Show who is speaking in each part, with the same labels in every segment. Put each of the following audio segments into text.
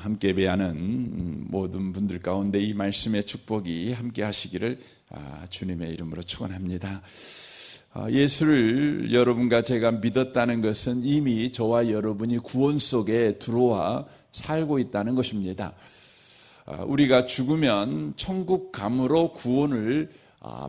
Speaker 1: 함께 예배하는 모든 분들 가운데 이 말씀의 축복이 함께 하시기를 주님의 이름으로 축원합니다. 예수를 여러분과 제가 믿었다는 것은 이미 저와 여러분이 구원 속에 들어와 살고 있다는 것입니다. 우리가 죽으면 천국감으로 구원을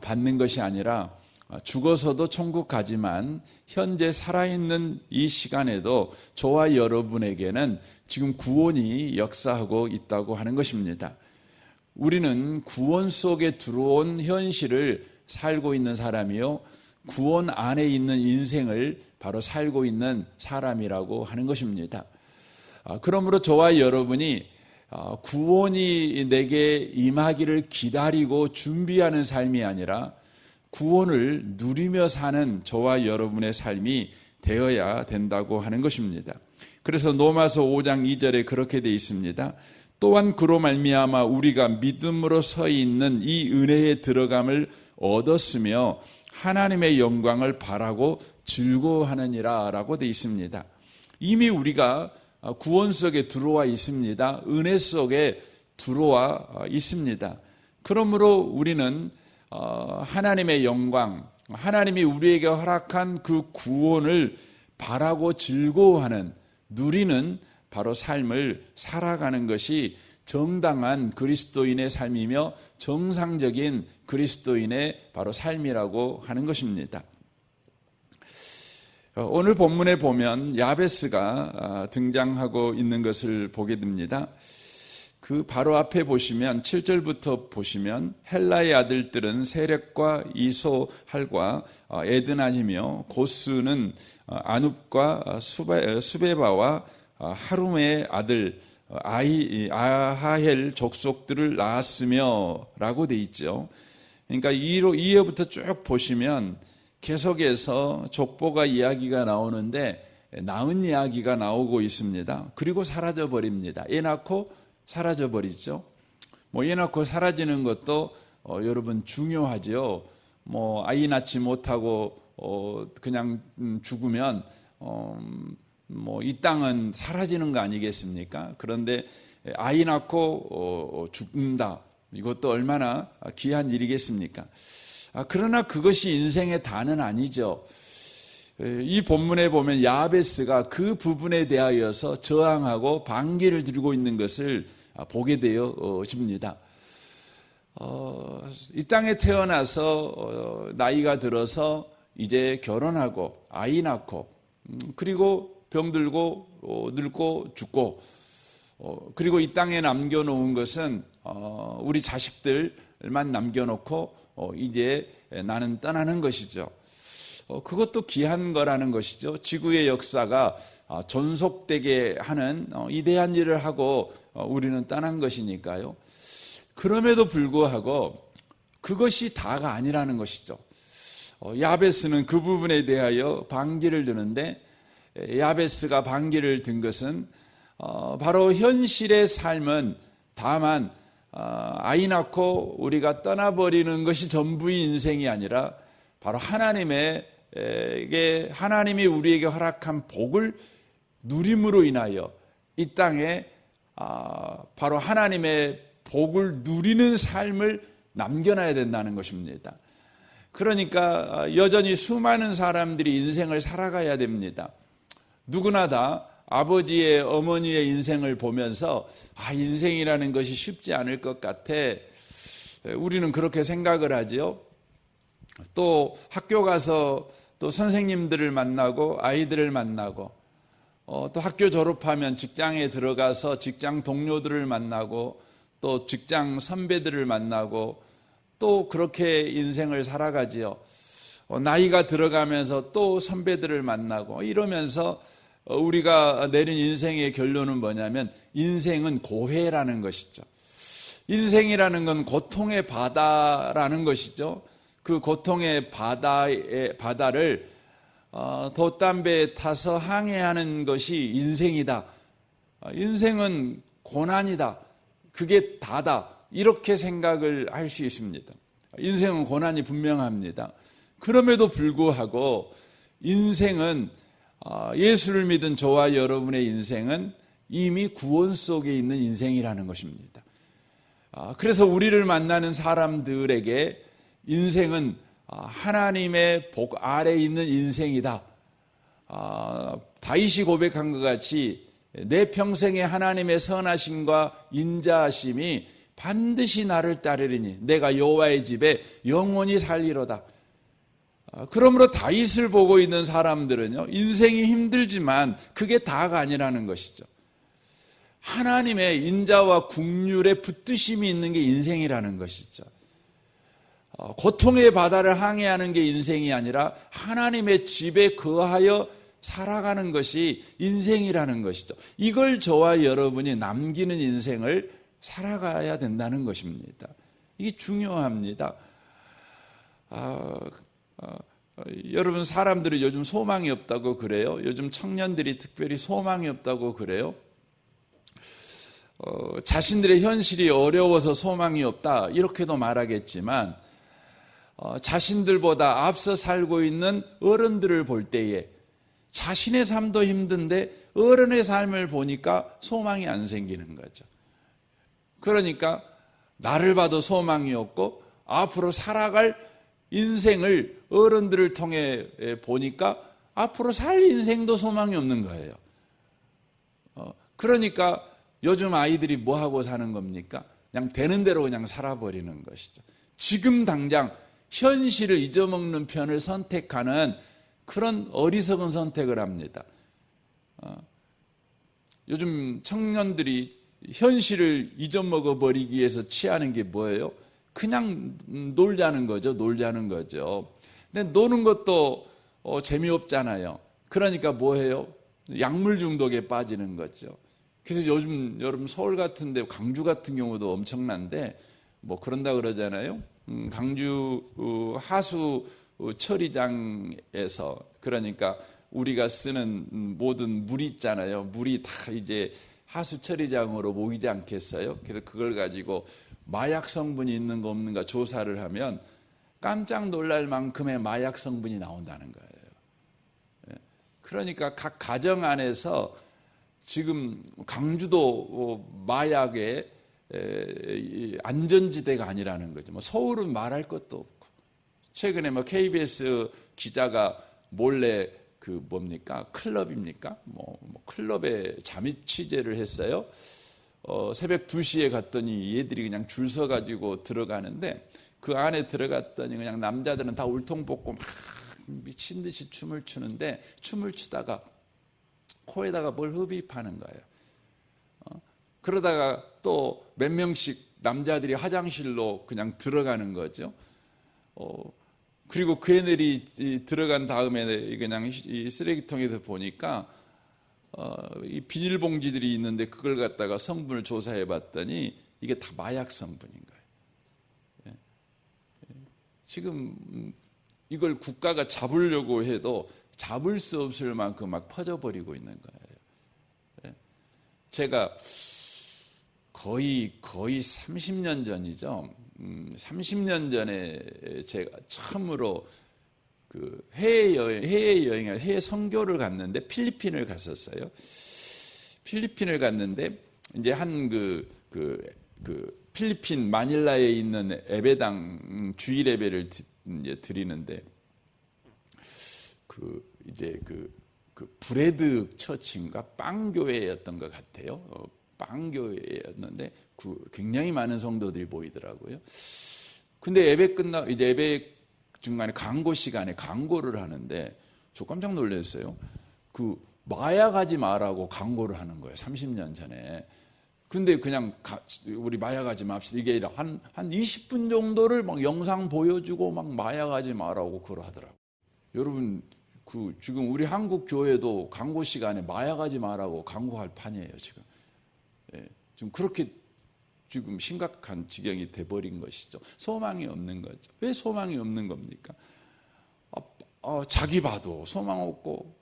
Speaker 1: 받는 것이 아니라 죽어서도 천국 가지만 현재 살아있는 이 시간에도 저와 여러분에게는 지금 구원이 역사하고 있다고 하는 것입니다. 우리는 구원 속에 들어온 현실을 살고 있는 사람이요, 구원 안에 있는 인생을 바로 살고 있는 사람이라고 하는 것입니다. 그러므로 저와 여러분이 구원이 내게 임하기를 기다리고 준비하는 삶이 아니라 구원을 누리며 사는 저와 여러분의 삶이 되어야 된다고 하는 것입니다. 그래서 로마서 5장 2절에 그렇게 되어 있습니다. 또한 그로 말미암아 우리가 믿음으로 서 있는 이 은혜에 들어감을 얻었으며 하나님의 영광을 바라고 즐거워하느니라 라고 되어 있습니다. 이미 우리가 구원 속에 들어와 있습니다. 은혜 속에 들어와 있습니다. 그러므로 우리는 하나님의 영광, 하나님이 우리에게 허락한 그 구원을 바라고 즐거워하는, 누리는 바로 삶을 살아가는 것이 정당한 그리스도인의 삶이며 정상적인 그리스도인의 바로 삶이라고 하는 것입니다. 오늘 본문에 보면 야베스가 등장하고 있는 것을 보게 됩니다. 그 바로 앞에 보시면 7절부터 보시면 헬라의 아들들은 세렉과 이소할과 에드나이며 고스는 아눕과 수베바와 하룸의 아들 아하헬 족속들을 낳았으며 라고 돼 있죠. 그러니까 2회부터 쭉 보시면 계속해서 족보가 이야기가 나오는데 낳은 이야기가 나오고 있습니다. 그리고 사라져 버립니다. 애 낳고 사라져 버리죠. 애 낳고 사라지는 것도 여러분 중요하죠. 아이 낳지 못하고 그냥 죽으면 이 땅은 사라지는 거 아니겠습니까? 그런데 아이 낳고 죽는다. 이것도 얼마나 귀한 일이겠습니까? 그러나 그것이 인생의 다는 아니죠. 이 본문에 보면 야베스가 그 부분에 대하여서 저항하고 반기를 들고 있는 것을 보게 되어집니다. 이 땅에 태어나서 나이가 들어서 이제 결혼하고 아이 낳고 그리고 병들고 늙고 죽고 그리고 이 땅에 남겨놓은 것은 우리 자식들만 남겨놓고 이제 나는 떠나는 것이죠. 그것도 귀한 거라는 것이죠. 지구의 역사가 존속되게 하는 이대한 일을 하고 우리는 떠난 것이니까요. 그럼에도 불구하고 그것이 다가 아니라는 것이죠. 야베스는 그 부분에 대하여 반기를 드는데 야베스가 반기를 든 것은 바로 현실의 삶은 다만 아이 낳고 우리가 떠나버리는 것이 전부의 인생이 아니라 바로 하나님이 우리에게 허락한 복을 누림으로 인하여 이 땅에 바로 하나님의 복을 누리는 삶을 남겨놔야 된다는 것입니다. 그러니까 여전히 수많은 사람들이 인생을 살아가야 됩니다. 누구나 다 아버지의 어머니의 인생을 보면서 인생이라는 것이 쉽지 않을 것 같아 우리는 그렇게 생각을 하죠. 또 학교 가서 또 선생님들을 만나고 아이들을 만나고 또 학교 졸업하면 직장에 들어가서 직장 동료들을 만나고 또 직장 선배들을 만나고 또 그렇게 인생을 살아가지요. 나이가 들어가면서 또 선배들을 만나고 이러면서 우리가 내린 인생의 결론은 뭐냐면 인생은 고해라는 것이죠. 인생이라는 건 고통의 바다라는 것이죠. 그 고통의 바다를 돛담배에 타서 항해하는 것이 인생이다. 인생은 고난이다. 그게 다다. 이렇게 생각을 할 수 있습니다. 인생은 고난이 분명합니다. 그럼에도 불구하고 인생은 예수를 믿은 저와 여러분의 인생은 이미 구원 속에 있는 인생이라는 것입니다. 그래서 우리를 만나는 사람들에게 인생은 하나님의 복 아래에 있는 인생이다. 다윗이 고백한 것 같이 내 평생에 하나님의 선하심과 인자하심이 반드시 나를 따르리니 내가 여호와의 집에 영원히 살리로다. 그러므로 다윗을 보고 있는 사람들은요, 인생이 힘들지만 그게 다가 아니라는 것이죠. 하나님의 인자와 긍휼의 붙드심이 있는 게 인생이라는 것이죠. 고통의 바다를 항해하는 게 인생이 아니라 하나님의 집에 거하여 살아가는 것이 인생이라는 것이죠. 이걸 저와 여러분이 남기는 인생을 살아가야 된다는 것입니다. 이게 중요합니다. 여러분, 사람들이 요즘 소망이 없다고 그래요. 요즘 청년들이 특별히 소망이 없다고 그래요. 자신들의 현실이 어려워서 소망이 없다 이렇게도 말하겠지만, 자신들보다 앞서 살고 있는 어른들을 볼 때에 자신의 삶도 힘든데 어른의 삶을 보니까 소망이 안 생기는 거죠. 그러니까 나를 봐도 소망이 없고 앞으로 살아갈 인생을 어른들을 통해 보니까 앞으로 살 인생도 소망이 없는 거예요. 그러니까 요즘 아이들이 뭐 하고 사는 겁니까? 그냥 되는 대로 그냥 살아버리는 것이죠. 지금 당장 현실을 잊어먹는 편을 선택하는 그런 어리석은 선택을 합니다. 요즘 청년들이 현실을 잊어먹어 버리기 위해서 취하는 게 뭐예요? 그냥 놀자는 거죠. 근데 노는 것도 재미없잖아요. 그러니까 뭐 해요? 약물 중독에 빠지는 거죠. 그래서 요즘 여러분 서울 같은 데, 광주 같은 경우도 엄청난데 뭐 그런다 그러잖아요. 광주 하수 처리장에서, 그러니까 우리가 쓰는 모든 물 있잖아요. 물이 다 이제 하수 처리장으로 모이지 않겠어요? 그래서 그걸 가지고 마약 성분이 있는가 없는가 조사를 하면 깜짝 놀랄 만큼의 마약 성분이 나온다는 거예요. 그러니까 각 가정 안에서 지금 광주도 마약의 안전지대가 아니라는 거죠. 뭐 서울은 말할 것도 없고, 최근에 뭐 KBS 기자가 몰래 그 뭡니까? 클럽입니까? 뭐 클럽에 잠입 취재를 했어요. 새벽 2시에 갔더니 얘들이 그냥 줄 서가지고 들어가는데, 그 안에 들어갔더니 그냥 남자들은 다 울통벗고 막 미친 듯이 춤을 추는데, 춤을 추다가 코에다가 뭘 흡입하는 거예요. 그러다가 또 몇 명씩 남자들이 화장실로 그냥 들어가는 거죠. 그리고 그 애들이 들어간 다음에 그냥 이 쓰레기통에서 보니까 이 비닐봉지들이 있는데 그걸 갖다가 성분을 조사해 봤더니 이게 다 마약 성분인 거예요. 지금 이걸 국가가 잡으려고 해도 잡을 수 없을 만큼 막 퍼져버리고 있는 거예요. 제가 거의 30년 전이죠. 30년 전에 제가 처음으로 그 해외 여행을, 해외 선교를 갔는데 필리핀을 갔었어요. 필리핀을 갔는데 이제 한 그 필리핀 마닐라에 있는 예배당 주일 예배를 이제 드리는데, 이제 그 브레드 처치인가 빵교회였던 것 같아요. 빵교회였는데 굉장히 많은 성도들이 모이더라고요. 근데 예배 이제 예배 중간에 광고 시간에 광고를 하는데 저 깜짝 놀랐어요. 그 마약하지 마라고 광고를 하는 거예요. 30년 전에. 근데 그냥 우리 마약하지 맙시다 이게 아니라 한 20분 정도를 막 영상 보여주고 막 마약하지 마라고 그걸 하더라고요. 여러분, 지금 우리 한국 교회도 광고 시간에 마약하지 마라고 광고할 판이에요, 지금. 지금 그렇게 지금 심각한 지경이 돼버린 것이죠. 소망이 없는 거죠. 왜 소망이 없는 겁니까? 자기 봐도 소망 없고,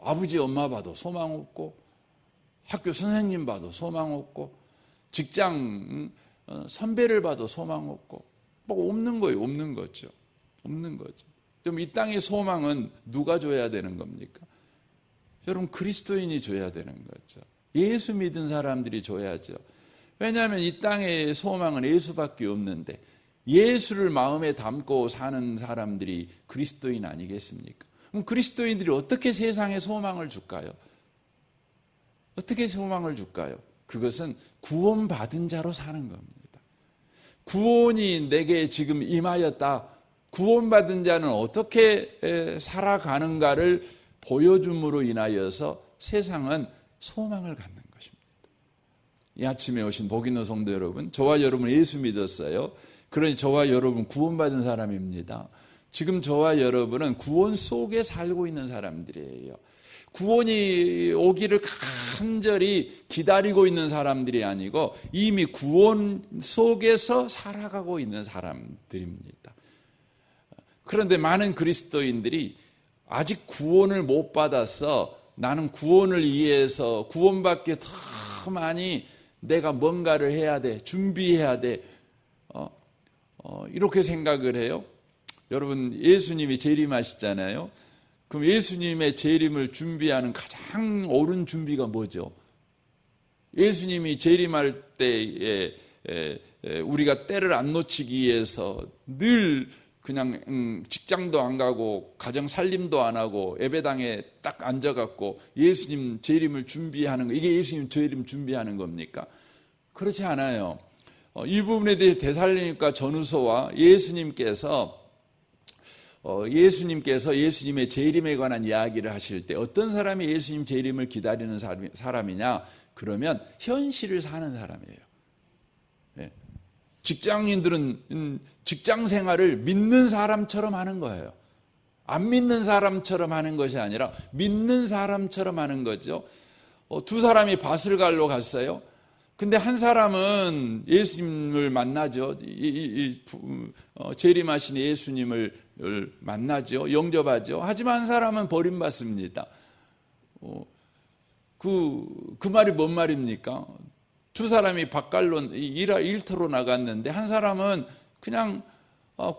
Speaker 1: 아버지 엄마 봐도 소망 없고, 학교 선생님 봐도 소망 없고, 직장 선배를 봐도 소망 없고, 뭐 없는 거예요. 없는 거죠. 그럼 이 땅의 소망은 누가 줘야 되는 겁니까? 여러분, 그리스도인이 줘야 되는 거죠. 예수 믿은 사람들이 줘야죠. 왜냐하면 이 땅의 소망은 예수밖에 없는데 예수를 마음에 담고 사는 사람들이 그리스도인 아니겠습니까? 그럼 그리스도인들이 어떻게 세상에 소망을 줄까요? 어떻게 소망을 줄까요? 그것은 구원받은 자로 사는 겁니다. 구원이 내게 지금 임하였다. 구원받은 자는 어떻게 살아가는가를 보여줌으로 인하여서 세상은 소망을 갖는 것입니다. 이 아침에 오신 복 있는 성도 여러분, 저와 여러분 예수 믿었어요. 그러니 저와 여러분 구원받은 사람입니다. 지금 저와 여러분은 구원 속에 살고 있는 사람들이에요. 구원이 오기를 간절히 기다리고 있는 사람들이 아니고 이미 구원 속에서 살아가고 있는 사람들입니다. 그런데 많은 그리스도인들이 아직 구원을 못 받아서 나는 구원을 위해서 구원받기 더 많이 내가 뭔가를 해야 돼, 준비해야 돼, 이렇게 생각을 해요. 여러분 예수님이 재림하시잖아요. 그럼 예수님의 재림을 준비하는 가장 옳은 준비가 뭐죠? 예수님이 재림할 때에 우리가 때를 안 놓치기 위해서 늘 그냥 직장도 안 가고 가정 살림도 안 하고 예배당에 딱 앉아갖고 예수님 재림을 준비하는 거, 이게 예수님 재림 준비하는 겁니까? 그렇지 않아요. 이 부분에 대해서 데살로니가 전후서와 예수님께서 예수님의 재림에 관한 이야기를 하실 때 어떤 사람이 예수님 재림을 기다리는 사람이냐? 그러면 현실을 사는 사람이에요. 직장인들은 직장 생활을 믿는 사람처럼 하는 거예요. 안 믿는 사람처럼 하는 것이 아니라 믿는 사람처럼 하는 거죠. 두 사람이 밭을 갈러 갔어요. 근데 한 사람은 예수님을 만나죠. 재림하신 예수님을 만나죠. 영접하죠. 하지만 한 사람은 버림받습니다. 그 말이 뭔 말입니까? 두 사람이 밭갈로 일터로 나갔는데 한 사람은 그냥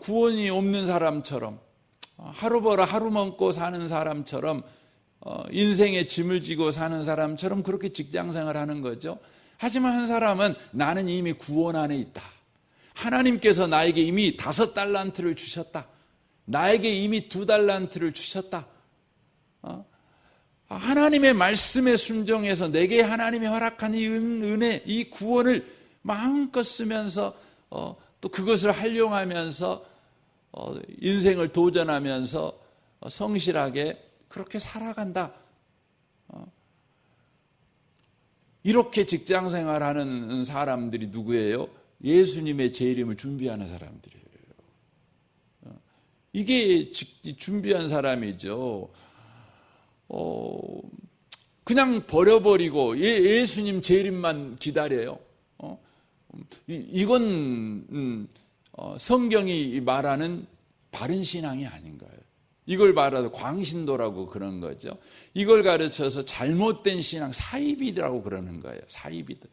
Speaker 1: 구원이 없는 사람처럼 하루 벌어 하루 먹고 사는 사람처럼 인생의 짐을 지고 사는 사람처럼 그렇게 직장생활하는 거죠. 하지만 한 사람은 나는 이미 구원 안에 있다. 하나님께서 나에게 이미 5달란트를 주셨다. 나에게 이미 2달란트를 주셨다. 하나님의 말씀에 순종해서 내게 하나님이 허락한 이 은혜, 이 구원을 마음껏 쓰면서 또 그것을 활용하면서 인생을 도전하면서 성실하게 그렇게 살아간다. 이렇게 직장생활하는 사람들이 누구예요? 예수님의 재림을 준비하는 사람들이에요. 이게 준비한 사람이죠. 그냥 버려버리고 예수님 재림만 기다려요. 이건 성경이 말하는 바른 신앙이 아닌 거예요. 이걸 말해서 광신도라고 그런 거죠. 이걸 가르쳐서 잘못된 신앙, 사이비드라고 그러는 거예요. 사이비드.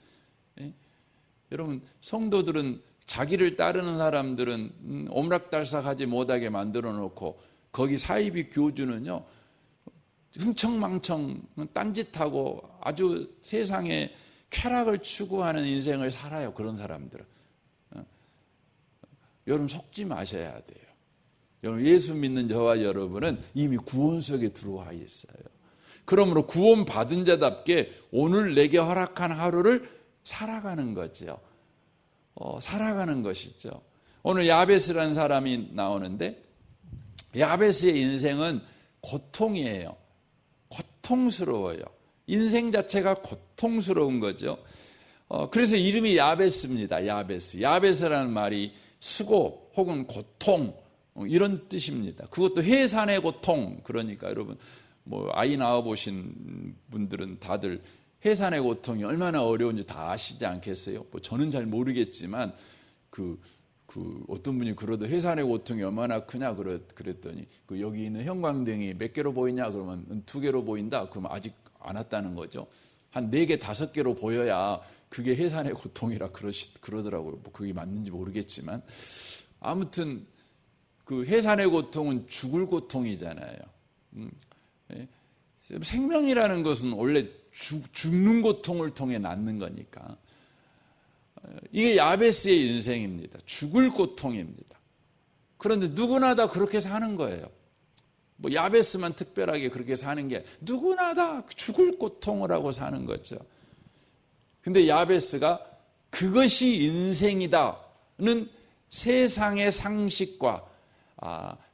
Speaker 1: 여러분 성도들은 자기를 따르는 사람들은 오므락달싹하지 못하게 만들어 놓고 거기 사이비 교주는요 흥청망청 딴짓하고 아주 세상에 쾌락을 추구하는 인생을 살아요. 그런 사람들은. 여러분 속지 마셔야 돼요. 여러분 예수 믿는 저와 여러분은 이미 구원 속에 들어와 있어요. 그러므로 구원 받은 자답게 오늘 내게 허락한 하루를 살아가는 거죠. 살아가는 것이죠. 오늘 야베스라는 사람이 나오는데 야베스의 인생은 고통이에요. 고통스러워요. 인생 자체가 고통스러운 거죠. 그래서 이름이 야베스입니다. 야베스. 야베스라는 말이 수고 혹은 고통 이런 뜻입니다. 그것도 해산의 고통. 그러니까 여러분 아이 낳아 보신 분들은 다들 해산의 고통이 얼마나 어려운지 다 아시지 않겠어요? 저는 잘 모르겠지만 어떤 분이 그러도 해산의 고통이 얼마나 크냐 그랬더니 여기 있는 형광등이 몇 개로 보이냐 그러면 2개로 보인다. 그러면 아직 안 왔다는 거죠. 한 4개, 5개로 보여야 그게 해산의 고통이라 그러더라고요. 그게 맞는지 모르겠지만 아무튼 그 해산의 고통은 죽을 고통이잖아요. 생명이라는 것은 원래 죽는 고통을 통해 낳는 거니까. 이게 야베스의 인생입니다. 죽을 고통입니다. 그런데 누구나 다 그렇게 사는 거예요. 뭐 야베스만 특별하게 그렇게 사는 게 누구나 다 죽을 고통을 하고 사는 거죠. 근데 야베스가 그것이 인생이다는 세상의 상식과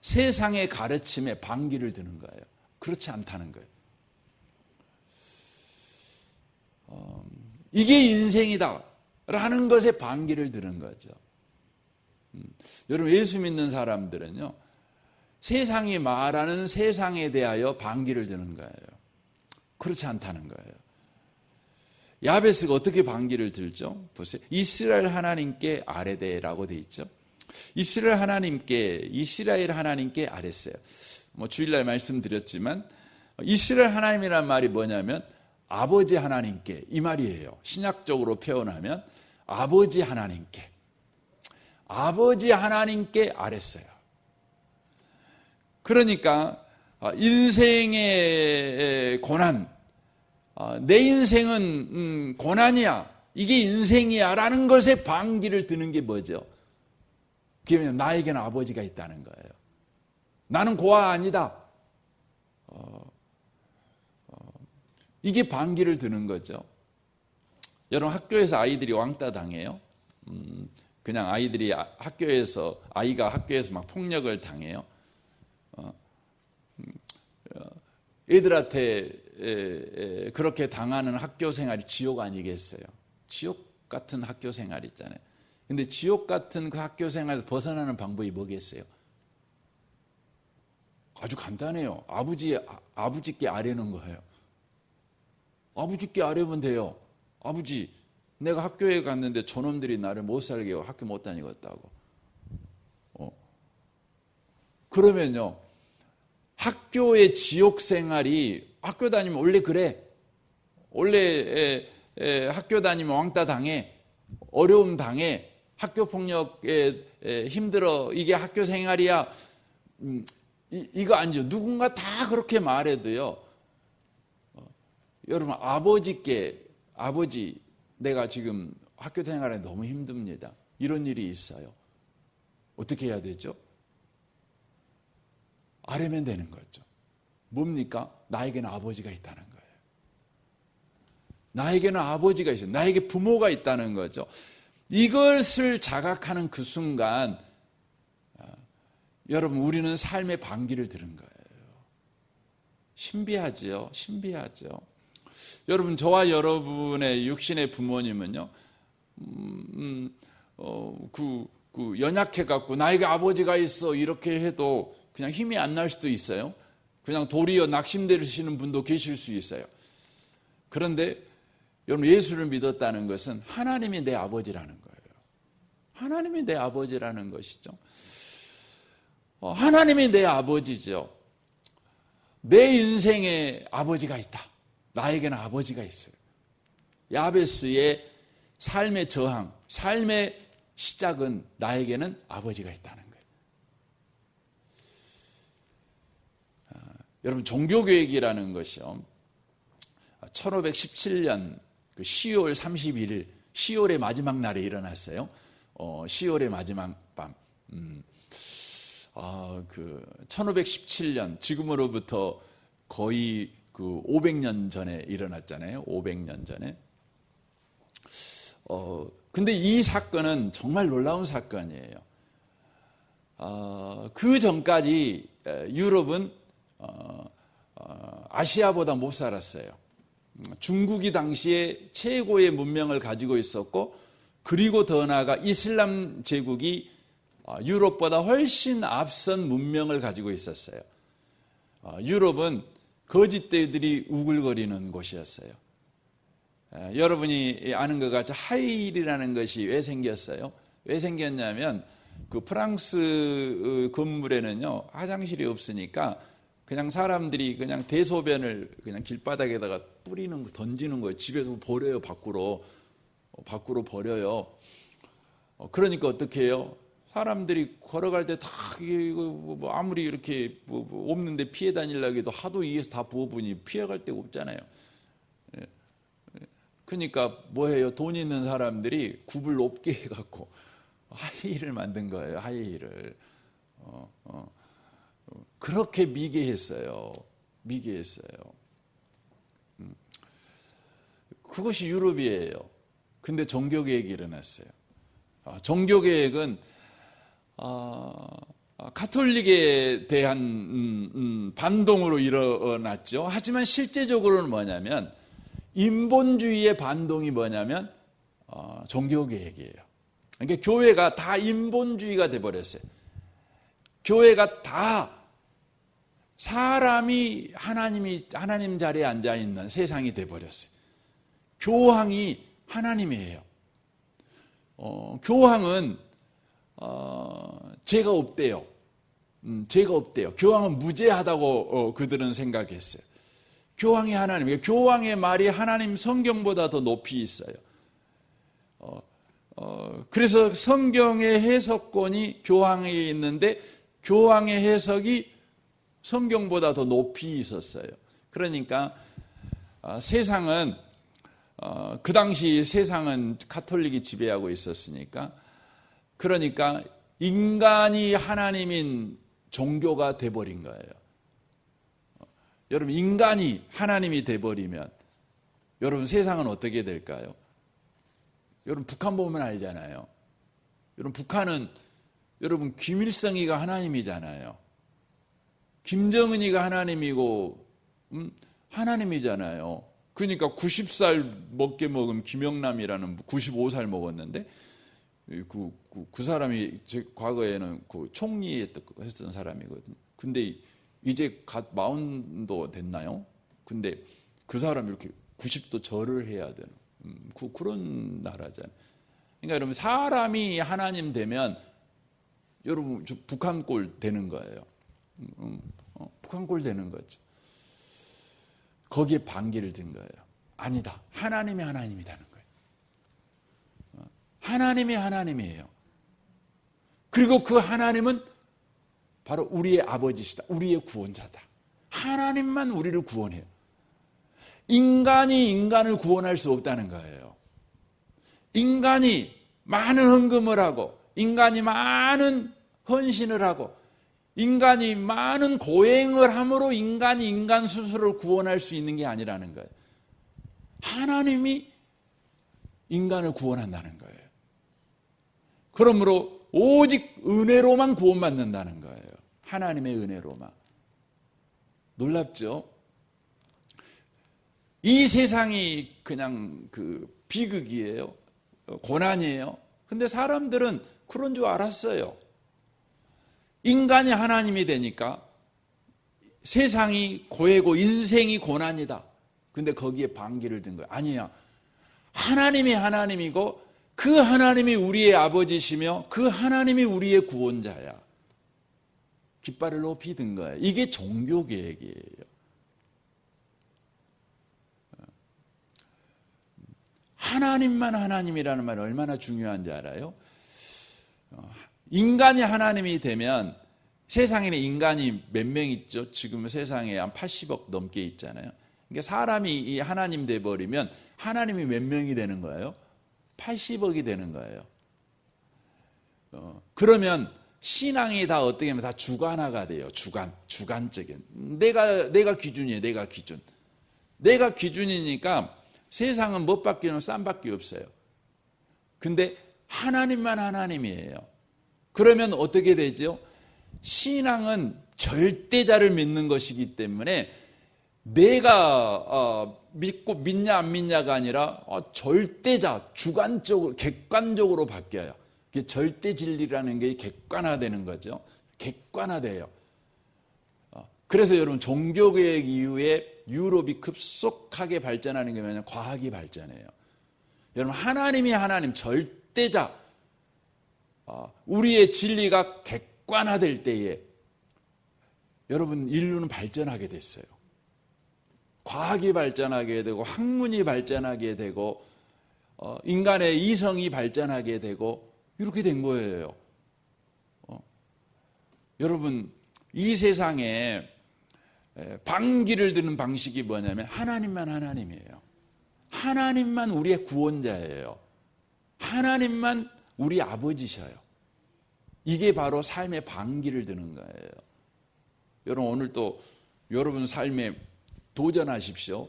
Speaker 1: 세상의 가르침에 반기를 드는 거예요. 그렇지 않다는 거예요. 이게 인생이다라는 것에 반기를 드는 거죠. 여러분, 예수 믿는 사람들은요, 세상이 말하는 세상에 대하여 반기를 드는 거예요. 그렇지 않다는 거예요. 야베스가 어떻게 반기를 들죠? 보세요. 이스라엘 하나님께 아뢰되라고 돼 있죠. 이스라엘 하나님께 아뢰었어요. 뭐 주일날 말씀드렸지만 이스라엘 하나님이란 말이 뭐냐면 아버지 하나님께, 이 말이에요. 신약적으로 표현하면 아버지 하나님께 아뢰었어요. 그러니까 인생의 고난, 내 인생은 고난이야, 이게 인생이야 라는 것에 반기를 드는 게 뭐죠? 그게 나에게는 아버지가 있다는 거예요. 나는 고아 아니다. 이게 반기를 드는 거죠. 여러분, 학교에서 아이들이 왕따 당해요. 그냥 아이가 학교에서 막 폭력을 당해요. 애들한테 그렇게 당하는 학교 생활이 지옥 아니겠어요? 지옥 같은 학교 생활 있잖아요. 근데 지옥 같은 그 학교 생활에서 벗어나는 방법이 뭐겠어요? 아주 간단해요. 아버지께 아뢰는 거예요. 아버지께 아뢰면 돼요. 아버지, 내가 학교에 갔는데 저놈들이 나를 못 살게 하고 학교 못 다니겠다고. 그러면요, 학교의 지옥 생활이, 학교 다니면 원래 그래. 원래 학교 다니면 왕따 당해. 어려움 당해. 학교 폭력에 힘들어. 이게 학교 생활이야. 이거 아니죠. 누군가 다 그렇게 말해도요. 여러분, 아버지, 내가 지금 학교 생활에 너무 힘듭니다. 이런 일이 있어요. 어떻게 해야 되죠? 아뢰면 되는 거죠. 뭡니까? 나에게는 아버지가 있다는 거예요. 나에게는 아버지가 있어요. 나에게 부모가 있다는 거죠. 이것을 자각하는 그 순간, 여러분, 우리는 삶의 반기를 들은 거예요. 신비하지요. 여러분, 저와 여러분의 육신의 부모님은요, 연약해갖고 나에게 아버지가 있어 이렇게 해도 그냥 힘이 안 날 수도 있어요. 그냥 도리어 낙심되시는 분도 계실 수 있어요. 그런데 여러분, 예수를 믿었다는 것은 하나님이 내 아버지라는 거예요. 하나님이 내 아버지라는 것이죠. 하나님이 내 아버지죠. 내 인생에 아버지가 있다. 나에게는 아버지가 있어요. 야베스의 삶의 저항, 삶의 시작은 나에게는 아버지가 있다는 거예요. 여러분, 종교개혁이라는 것이요, 1517년 10월 31일, 10월의 마지막 날에 일어났어요. 10월의 마지막 밤. 1517년, 지금으로부터 거의 500년 전에 일어났잖아요. 500년 전에. 근데 이 사건은 정말 놀라운 사건이에요. 그 전까지 유럽은 아시아보다 못 살았어요. 중국이 당시에 최고의 문명을 가지고 있었고, 그리고 더 나아가 이슬람 제국이 유럽보다 훨씬 앞선 문명을 가지고 있었어요. 유럽은 거짓대들이 우글거리는 곳이었어요. 여러분이 아는 것 같이 하이힐이라는 것이 왜 생겼어요? 왜 생겼냐면 그 프랑스 건물에는요, 화장실이 없으니까 그냥 사람들이 그냥 대소변을 그냥 길바닥에다가 뿌리는 거, 던지는 거예요. 집에서 버려요. 밖으로 버려요. 그러니까 어떻게 해요? 사람들이 걸어갈 때 다 아무리 이렇게 없는데 피해 다니려고 해도 하도 위에서 다 부어보니 피해갈 데가 없잖아요. 그러니까 뭐예요? 돈 있는 사람들이 굽을 높게 해갖고 하이힐을 만든 거예요. 하이힐을. 그렇게 미개했어요. 미개했어요. 그것이 유럽이에요. 근데 종교개혁이 일어났어요. 종교개혁은 가톨릭에 대한 반동으로 일어났죠. 하지만 실제적으로는 뭐냐면 인본주의의 반동이 뭐냐면 종교개혁이에요. 그러니까 교회가 다 인본주의가 돼버렸어요. 교회가 다 사람이 하나님 자리에 앉아 있는 세상이 돼버렸어요. 교황이 하나님이에요. 교황은 죄가 없대요. 죄가 없대요. 교황은 무죄하다고 그들은 생각했어요. 교황이 하나님이에요. 교황의 말이 하나님 성경보다 더 높이 있어요. 그래서 성경의 해석권이 교황에 있는데 교황의 해석이 성경보다 더 높이 있었어요. 그러니까 세상은 그 당시 세상은 가톨릭이 지배하고 있었으니까 그러니까 인간이 하나님인 종교가 돼버린 거예요. 여러분 인간이 하나님이 돼버리면 여러분 세상은 어떻게 될까요? 여러분 북한 보면 알잖아요. 여러분 북한은 여러분 김일성이가 하나님이잖아요. 김정은이가 하나님이고 하나님이잖아요. 그러니까 90살 먹게 먹은 김영남이라는 95살 먹었는데 그 사람이 제 과거에는 그 총리했던 사람이거든요. 근데 이제 갓 40도 됐나요? 근데 그 사람이 이렇게 90도 절을 해야 되는 그런 나라잖아요. 그러니까 여러분 사람이 하나님 되면 여러분 북한 꼴 되는 거예요. 북한 꼴 되는 거죠. 거기에 반기를 든 거예요. 아니다. 하나님이 하나님이라는 거예요. 하나님이 하나님이에요. 그리고 그 하나님은 바로 우리의 아버지시다. 우리의 구원자다. 하나님만 우리를 구원해요. 인간이 인간을 구원할 수 없다는 거예요. 인간이 많은 헌금을 하고 인간이 많은 헌신을 하고 인간이 많은 고행을 함으로 인간이 인간 스스로를 구원할 수 있는 게 아니라는 거예요. 하나님이 인간을 구원한다는 거예요. 그러므로 오직 은혜로만 구원받는다는 거예요. 하나님의 은혜로만. 놀랍죠? 이 세상이 그냥 그 비극이에요. 고난이에요. 근데 사람들은 그런 줄 알았어요. 인간이 하나님이 되니까 세상이 고해고 인생이 고난이다. 근데 거기에 반기를 든 거예요. 아니야. 하나님이 하나님이고 그 하나님이 우리의 아버지시며 그 하나님이 우리의 구원자야. 깃발을 높이 든 거예요. 이게 종교개혁이에요. 하나님만 하나님이라는 말이 얼마나 중요한지 알아요? 인간이 하나님이 되면 세상에는 인간이 몇 명 있죠? 지금 세상에 한 80억 넘게 있잖아요. 그러니까 사람이 이 하나님 돼버리면 하나님이 몇 명이 되는 거예요? 80억이 되는 거예요. 그러면 신앙이 다 어떻게 하면 다 주관화가 돼요. 주관적인. 내가 기준이에요. 내가 기준. 내가 기준이니까 세상은 뭣밖에 없는 쌈밖에 없어요. 근데 하나님만 하나님이에요. 그러면 어떻게 되죠? 신앙은 절대자를 믿는 것이기 때문에 내가 믿고 믿냐 안 믿냐가 아니라 절대자, 주관적으로, 객관적으로 바뀌어요. 그게 절대 진리라는 게 객관화되는 거죠. 객관화돼요. 그래서 여러분 종교개혁 이후에 유럽이 급속하게 발전하는 게 뭐냐면 과학이 발전해요. 여러분 하나님이 하나님, 절대자, 우리의 진리가 객관화될 때에 여러분 인류는 발전하게 됐어요. 과학이 발전하게 되고 학문이 발전하게 되고 인간의 이성이 발전하게 되고 이렇게 된 거예요. 여러분 이 세상에 반기를 드는 방식이 뭐냐면 하나님만 하나님이에요. 하나님만 우리의 구원자예요. 하나님만 우리 아버지셔요. 이게 바로 삶의 반기를 드는 거예요. 여러분, 오늘 또 여러분 삶에 도전하십시오.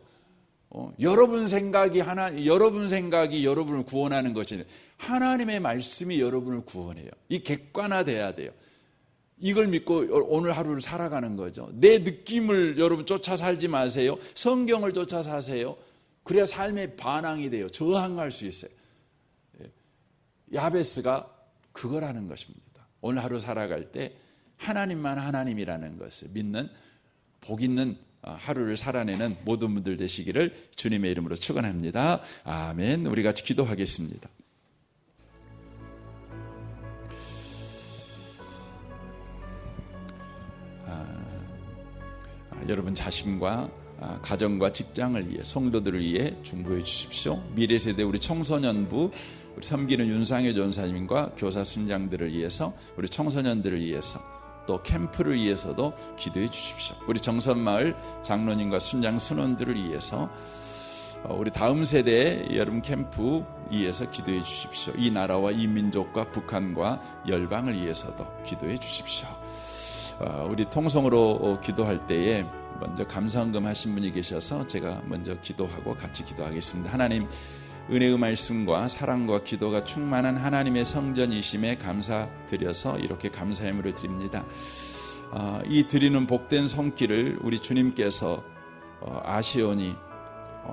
Speaker 1: 여러분 생각이 여러분을 구원하는 것이 아니라 하나님의 말씀이 여러분을 구원해요. 이 객관화돼야 돼요. 이걸 믿고 오늘 하루를 살아가는 거죠. 내 느낌을 여러분 쫓아 살지 마세요. 성경을 쫓아 사세요. 그래야 삶의 반항이 돼요. 저항할 수 있어요. 야베스가 그걸 하는 것입니다. 오늘 하루 살아갈 때 하나님만 하나님이라는 것을 믿는 복 있는 하루를 살아내는 모든 분들 되시기를 주님의 이름으로 축원합니다. 아멘. 우리 같이 기도하겠습니다. 여러분 자신과 가정과 직장을 위해, 성도들을 위해 중보해 주십시오. 미래세대 우리 청소년부, 우리 섬기는 윤상혜 전사님과 교사 순장들을 위해서, 우리 청소년들을 위해서, 또 캠프를 위해서도 기도해 주십시오. 우리 정선마을 장로님과 순장 순원들을 위해서, 우리 다음 세대의 여름 캠프 위해서 기도해 주십시오. 이 나라와 이 민족과 북한과 열방을 위해서도 기도해 주십시오. 우리 통성으로 기도할 때에 먼저 감사헌금 하신 분이 계셔서 제가 먼저 기도하고 같이 기도하겠습니다. 하나님, 은혜의 말씀과 사랑과 기도가 충만한 하나님의 성전이심에 감사드려서 이렇게 감사의 예물을 드립니다. 이 드리는 복된 손길을 우리 주님께서 아시오니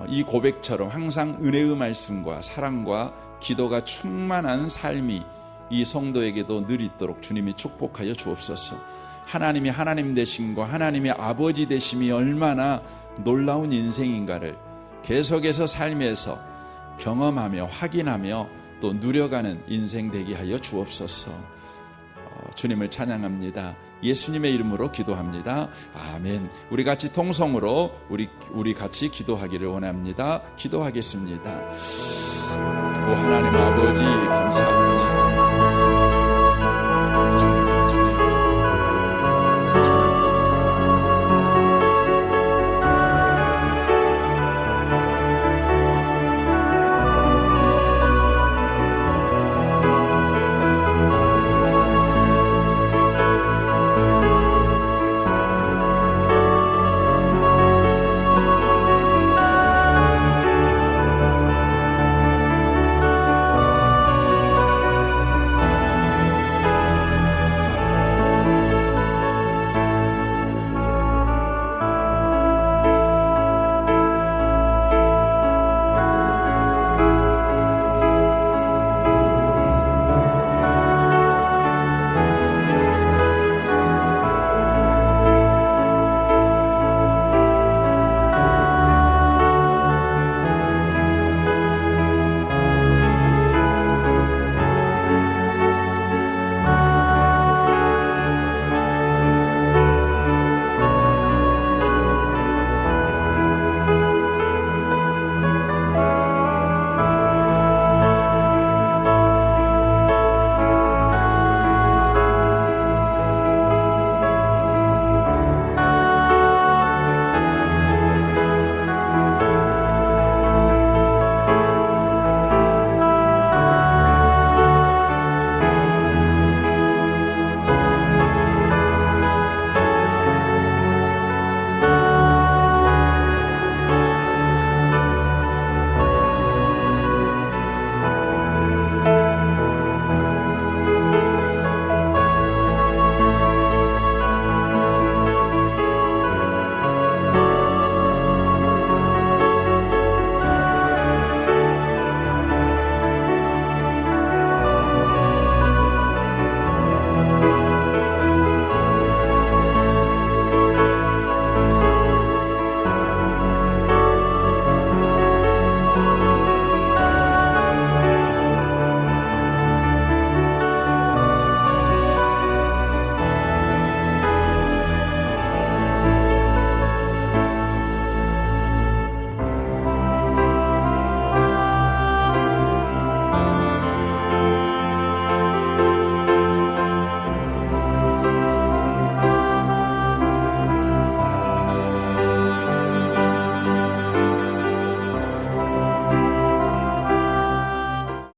Speaker 1: 이 고백처럼 항상 은혜의 말씀과 사랑과 기도가 충만한 삶이 이 성도에게도 늘 있도록 주님이 축복하여 주옵소서. 하나님이 하나님 되심과 하나님의 아버지 되심이 얼마나 놀라운 인생인가를 계속해서 삶에서 경험하며 확인하며 또 누려가는 인생 되게 하여 주옵소서. 주님을 찬양합니다. 예수님의 이름으로 기도합니다. 아멘. 우리 같이 통성으로 우리 같이 기도하기를 원합니다. 기도하겠습니다. 오 하나님 아버지 감사합니다.